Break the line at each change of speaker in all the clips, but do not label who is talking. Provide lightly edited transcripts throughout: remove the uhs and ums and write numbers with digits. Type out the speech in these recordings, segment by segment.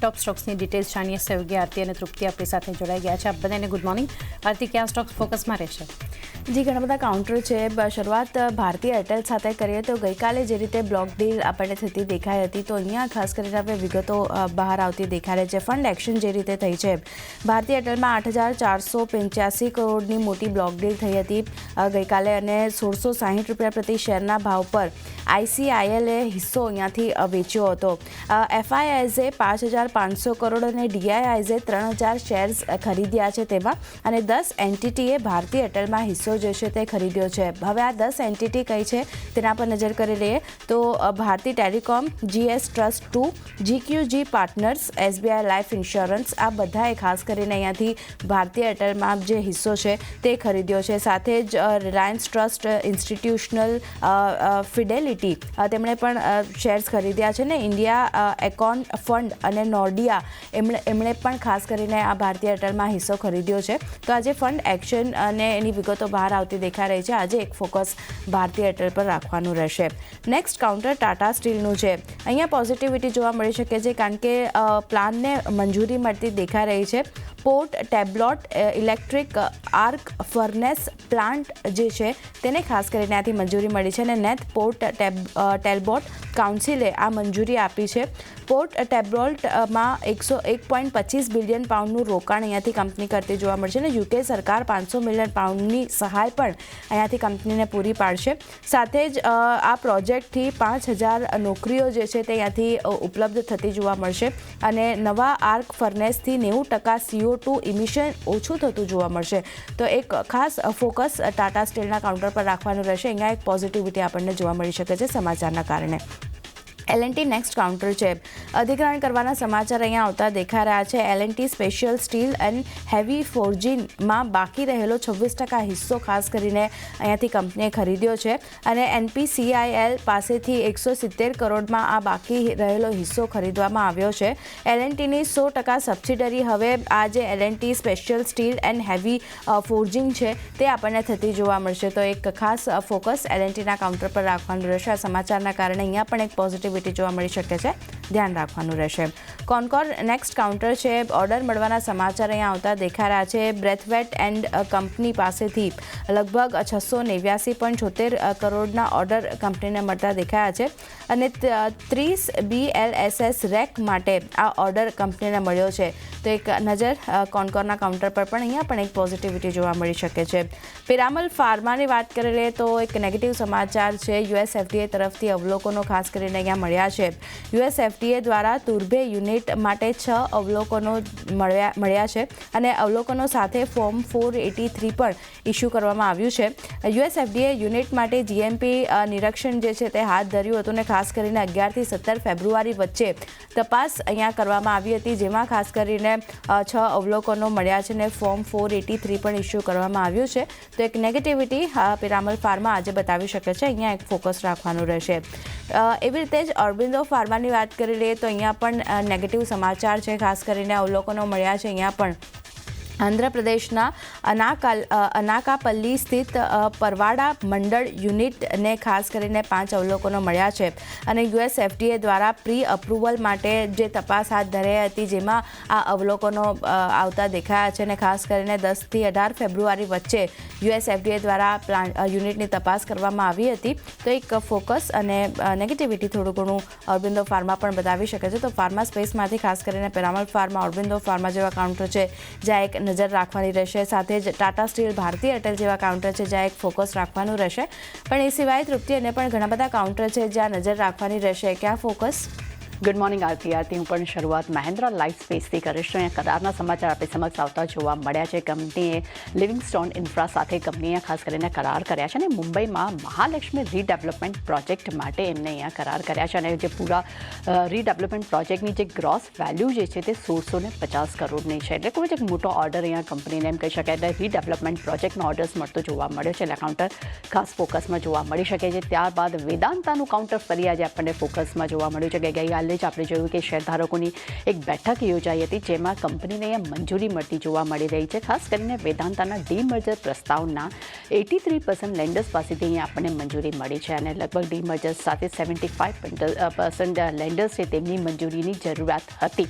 ટોપ સ્ટોક્સની details જાણીએ. સહયોગી આરતી અને તૃપ્તિ આપણી સાથે જોડાઈ ગયા છે. આપ બધાને ગુડ મોર્નિંગ. આરતી, ક્યાં સ્ટોક્સ ફોકસમાં રહેશે?
જી, ઘણા બધા કાઉન્ટર છે. શરૂઆત ભારતીય એરટેલ સાથે કરીએ તો ગઈકાલે જે રીતે બ્લોક ડીલ આપણને થતી દેખાઈ હતી, તો અહીંયા ખાસ કરીને આપણે વિગતો બહાર આવતી દેખાઈ રહી છે. ફંડ એક્શન જે રીતે થઈ છે, ભારતીય એરટેલમાં 8,485 કરોડની મોટી બ્લોક ડીલ થઈ હતી ગઈકાલે, અને 1660 રૂપિયા પ્રતિ શેરના ભાવ પર ICILએ હિસ્સો અહીંયાથી વેચ્યો હતો. FISએ 5,500 કરોડ અને DIISએ 3,000 શેર્સ ખરીદ્યા છે તેમાં, અને 10 એન્ટિટીએ ભારતીય એરટેલમાં હિસ્સો જે છે તે ખરીદ્યો છે. હવે આ 10 એન્ટિટી કઈ છે તેના પર નજર કરી લઈએ તો Bharti Telecom, GS Trust 2, GQG Partners, SBI Life Insurance, આ બધાએ ખાસ કરીને અહીંયાથી ભારતીય એરટેલમાં જે હિસ્સો છે તે ખરીદ્યો છે. સાથે જ રિલાયન્સ ટ્રસ્ટ ઇન્સ્ટિટ્યુશનલ, ફિડેલિટી, તેમણે પણ શેર્સ ખરીદ્યા છે ને. ઇન્ડિયા એકોન ફંડ અને નોર્ડિયા એમણે પણ ખાસ કરીને આ ભારતીય એરટેલમાં હિસ્સો ખરીદ્યો છે. તો આજે ફંડ એક્શન અને એની વિગતો બહાર આવતી દેખાઈ રહી છે. આજે એક ફોકસ ભારતીય એરટેલ પર રાખવાનું રહેશે. નેક્સ્ટ કાઉન્ટર ટાટા સ્ટીલનું છે. અહીંયા પોઝિટિવિટી જોવા મળી શકે છે કારણ કે પ્લાનને મંજૂરી મળતી દેખાઈ રહી છે. Port Talbot electric arc furnace plant જે છે તેને ખાસ કરીને આથી મંજૂરી મળી છે, અને નેટ પોર્ટ ટેલબોટ કાઉન્સિલે આ મંજૂરી આપી છે. પોર્ટ ટેબ્લોટમાં 101.25 બિલિયન પાઉન્ડનું રોકાણ અહીંયાથી કંપની કરતી જોવા મળશે, અને UK સરકાર 500 મિલિયન પાઉન્ડની સહાય પણ અહીંયાથી કંપનીને પૂરી પાડશે. સાથે જ આ પ્રોજેક્ટથી 5,000 નોકરીઓ જે છે તે અહીંયાથી ઉપલબ્ધ થતી જોવા મળશે, અને નવા આર્ક ફર્નેસથી 90% CO2 ઇમિશન ઓછું થતું જોવા મળશે. તો એક ખાસ ફોકસ ટાટા સ્ટીલના કાઉન્ટર પર રાખવાનું રહેશે. અહીંયા એક પોઝિટિવિટી આપણને જોવા મળી શકે છે સમાચારના કારણે. L&T નેક્સ્ટ કાઉન્ટર છે. અધિગ્રહણ કરવાના સમાચાર અહીંયા આવતા દેખાઈ રહ્યા છે. L&T special steel and heavy ફોર્જિંગમાં બાકી રહેલો 26% હિસ્સો ખાસ કરીને અહીંયાથી કંપનીએ ખરીદ્યો છે, અને NPCIL પાસેથી 170 કરોડમાં આ બાકી રહેલો હિસ્સો ખરીદવામાં આવ્યો છે. L&Tની 100% સબસિડરી હવે આ જે L&T special steel and heavy forging છે તે આપણને થતી જોવા મળશે. તો એક ખાસ ફોકસ L&Tના કાઉન્ટર પર રાખવાનું રહેશે. આ સમાચારના કારણે અહીંયા પણ એક પોઝિટિવ જોવા મળી શકે છે, ધ્યાન રાખવાનું રહેશે. કોનકોર નેક્સ્ટ કાઉન્ટર છે. ઓર્ડર મળવાના સમાચાર અહીંયા આવતા દેખાઈ રહ્યા છે. બ્રેથવેટ એન્ડ કંપની પાસેથી લગભગ 689.76 કરોડના ઓર્ડર કંપનીને મળતા દેખાયા છે, અને 30 BLSS રેક માટે આ ઓર્ડર કંપનીને મળ્યો છે. તો એક નજર કોનકોરના કાઉન્ટર પર પણ અહીંયા પણ એક પોઝિટિવિટી જોવા મળી શકે છે. પિરામલ ફાર્માની વાત કરી લઈએ તો એક નેગેટિવ સમાચાર છે. US FDA તરફથી અવલોકનો ખાસ કરીને અહીંયા મળ્યા છે. US FDA દ્વારા તુર્ભે યુનિટ માટે 6 અવલોકનો મળ્યા છે, અને અવલોકનો સાથે ફોર્મ 483 પણ ઇસ્યુ કરવામાં આવ્યું છે. US FDA યુનિટ માટે GMP નિરીક્ષણ જે છે તે હાથ ધર્યું હતું, અને ખાસ કરીને 11 થી 17 ફેબ્રુઆરી વચ્ચે તપાસ અહીંયા કરવામાં આવી હતી, જેમાં ખાસ કરીને 6 અવલોકનો મળ્યા છે, અને ફોર્મ 483 પણ ઇસ્યુ કરવામાં આવ્યું છે. તો એક નેગેટિવિટી પિરામલ ફાર્મા આજે બતાવી શકે છે. અહીંયા એક ફોકસ રાખવાનું રહેશે. એવી રીતે જ ઓરોબિંદો ફાર્માની વાત કરી લઈએ તો અહીંયા પણ નેગેટિવ સમાચાર છે. ખાસ કરીને અવલોકનો મળ્યા છે. અહીંયા પણ આંધ્રપ્રદેશના અનાકાપલ્લી સ્થિત પરવાડા મંડળ યુનિટને ખાસ કરીને 5 અવલોકનો મળ્યા છે, અને US FDA દ્વારા પ્રી અપ્રુવલ માટે જે તપાસ હાથ ધરાઈ હતી, જેમાં આ અવલોકનો આવતા દેખાયા છે, અને ખાસ કરીને 10 થી 18 ફેબ્રુઆરી વચ્ચે US FDA દ્વારા યુનિટની તપાસ કરવામાં આવી હતી. તો એક ફોકસ અને નેગેટિવિટી થોડું ઘણું ઓરોબિંદો ફાર્મા પણ બતાવી શકે છે. તો ફાર્મા સ્પેસમાંથી ખાસ કરીને પિરામલ ફાર્મા, ઓરોબિંદો ફાર્મા જેવા કાઉન્ટર છે જ્યાં એક નજર રાખવાની રહેશે. સાથે જ ટાટા સ્ટીલ, ભારતીય એરટેલ જેવા કાઉન્ટર છે જ્યાં એક ફોકસ રાખવાનું રહેશે. પણ એ સિવાય તૃપ્તિ અને પણ ઘણા બધા કાઉન્ટર છે જ્યાં નજર રાખવાની રહેશે. ક્યાં ફોકસ?
ગુડ મોર્નિંગ આરતી. હું પણ શરૂઆત મહેન્દ્રા લાઇફ સ્પેસથી કરીશ. અહીંયા કરારના સમાચાર આપણી સમક્ષ આવતા જોવા મળ્યા છે. કંપનીએ લિવિંગસ્ટોન ઇન્ફ્રા સાથે કંપનીએ ખાસ કરીને કરાર કર્યા છે, અને મુંબઈમાં મહાલક્ષ્મી રીડેવલપમેન્ટ પ્રોજેક્ટ માટે એમને અહીંયા કરાર કર્યા છે, અને જે પૂરા રીડેવલપમેન્ટ પ્રોજેક્ટની જે ગ્રોસ વેલ્યુ જે છે તે 1650 કરોડની છે. એટલે કોઈ જ એક મોટો ઓર્ડર અહીંયા કંપનીને એમ કહી શકાય. એટલે રીડેવલપમેન્ટ પ્રોજેક્ટનો ઓર્ડર્સ મળતો જોવા મળ્યો છે. એટલે કાઉન્ટર ખાસ ફોકસમાં જોવા મળી શકે છે. ત્યારબાદ વેદાંતાનું કાઉન્ટર ફરી આજે આપણને ફોકસમાં જોવા મળ્યું છે. કે ગઈકાલે જ આપણે જોયું કે શેરધારકોની એક બેઠક યોજાઈ હતી, જેમાં કંપનીને અહીંયા મંજૂરી મળતી જોવા મળી રહી છે. ખાસ કરીને વેદાંતાના ડીમર્જર પ્રસ્તાવના 83% લેન્ડર્સ પાસેથી અહીંયા આપણને મંજૂરી મળી છે, અને લગભગ ડીમર્જર સાથે 75% લેન્ડર્સ છે તેમની મંજૂરીની જરૂરિયાત હતી.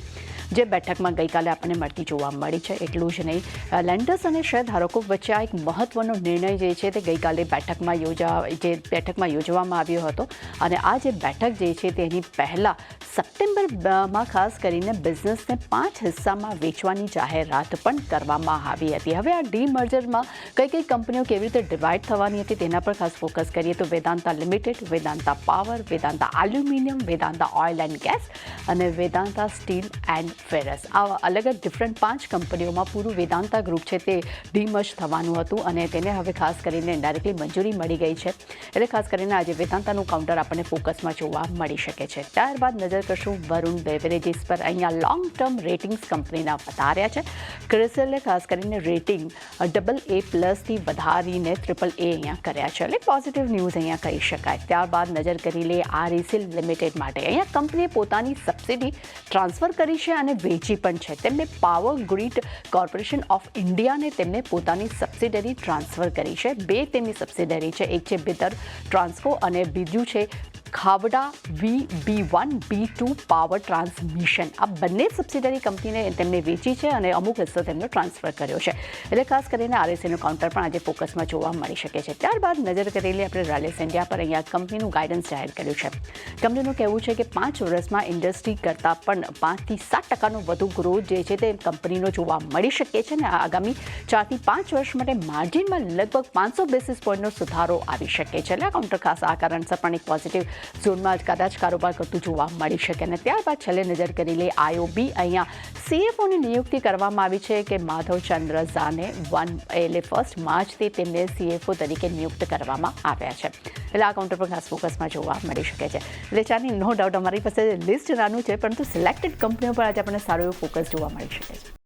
જે બેઠકમાં ગઈકાલે આપણને મળતી જોવા મળી છે. એટલું જ નહીં, લેન્ડર્સ અને શેરધારકો વચ્ચે આ એક મહત્વનો નિર્ણય જે છે તે ગઈકાલે બેઠકમાં યોજવામાં આવ્યો હતો. અને આ જે બેઠક જે છે તેની પહેલાં સપ્ટેમ્બરમાં ખાસ કરીને બિઝનેસને 5 હિસ્સામાં વેચવાની જાહેરાત પણ કરવામાં આવી હતી. હવે આ ડીમર્જરમાં કઈ કંપનીઓ કેવી રીતે ડિવાઈડ થવાની હતી તેના પર ખાસ ફોકસ કરીએ તો Vedanta limited, Vedanta power, Vedanta aluminium, Vedanta oil and gas અને વેદાંતા સ્ટીલ એન્ડ ફેરસ. આવા અલગ ડિફરન્ટ 5 કંપનીઓમાં પૂરું વેદાંતા ગ્રુપ છે તે ડીમર્જ થવાનું હતું અને તેને હવે ખાસ કરીને ડાયરેક્ટલી મંજૂરી મળી ગઈ છે. એટલે ખાસ કરીને આજે વેદાંતાનું કાઉન્ટર આપણને ફોકસમાં જોવા મળી શકે છે. ત્યારબાદ નજર કરશું વરુણ બેવરેજીસ પર. અહીંયા લોંગ ટર્મ રેટિંગ્સ કંપનીના વધાર્યા છે. ક્રિસિલે ખાસ કરીને રેટિંગ AA+ થી વધારીને AAA અહીંયા કર્યા છે. એટલે પોઝિટિવ ન્યૂઝ અહીંયા કહી શકાય. ત્યારબાદ નજર કરી લે REC લિમિટેડ માટે. અહીંયા કંપનીએ પોતાની સબસિડી ટ્રાન્સફર કરી છે અને વેચી પણ છે. તેમને પાવર ગ્રીડ કોર્પોરેશન ઓફ ઇન્ડિયાને તેમને પોતાની સબસિડરી ટ્રાન્સફર કરી છે. 2 તેમની સબસિડરી છે. એક છે બિદર ટ્રાન્સકો અને બીજું છે Khavda VB1 B2 power transmission. આ બંને સબસિડરી કંપનીને તેમને વેચી છે અને અમુક હિસ્સો તેમનો ટ્રાન્સફર કર્યો છે. એટલે ખાસ કરીને RECનું કાઉન્ટર પણ આજે ફોકસમાં જોવા મળી શકે છે. ત્યારબાદ નજર કરી લઈએ આપણે રિલાયન્સ ઇન્ડિયા પર. અહીંયા કંપનીનું ગાઈડન્સ જાહેર કર્યું છે. કંપનીનું કહેવું છે કે 5 વર્ષમાં ઇન્ડસ્ટ્રી કરતાં પણ 5 થી 7% વધુ ગ્રોથ જે છે તે કંપનીનો જોવા મળી શકે છે અને આગામી 4 થી 5 વર્ષ માટે માર્જિનમાં લગભગ 500 બેસિસ પોઈન્ટનો સુધારો આવી શકે છે. એટલે કાઉન્ટર ખાસ આ કારણસર પણ એક પોઝિટિવ ઝોનમાં કદાચ કારોબાર કરતું જોવા મળી શકે. અને ત્યારબાદ છેલ્લે નજર કરી લે IOB. અહીંયા CFOની નિયુક્તિ કરવામાં આવી છે કે માધવ ચંદ્ર ઝાને 1 માર્ચથી તેમને CFO તરીકે નિયુક્ત કરવામાં આવ્યા છે. એટલે આ કાઉન્ટર પર ખાસ ફોકસમાં જોવા મળી શકે છે. એટલે ચાની નો ડાઉટ અમારી પાસે લિસ્ટ નાનું છે પરંતુ સિલેક્ટેડ કંપનીઓ પર આજે આપણને સારું એવું ફોકસ જોવા મળી શકે છે.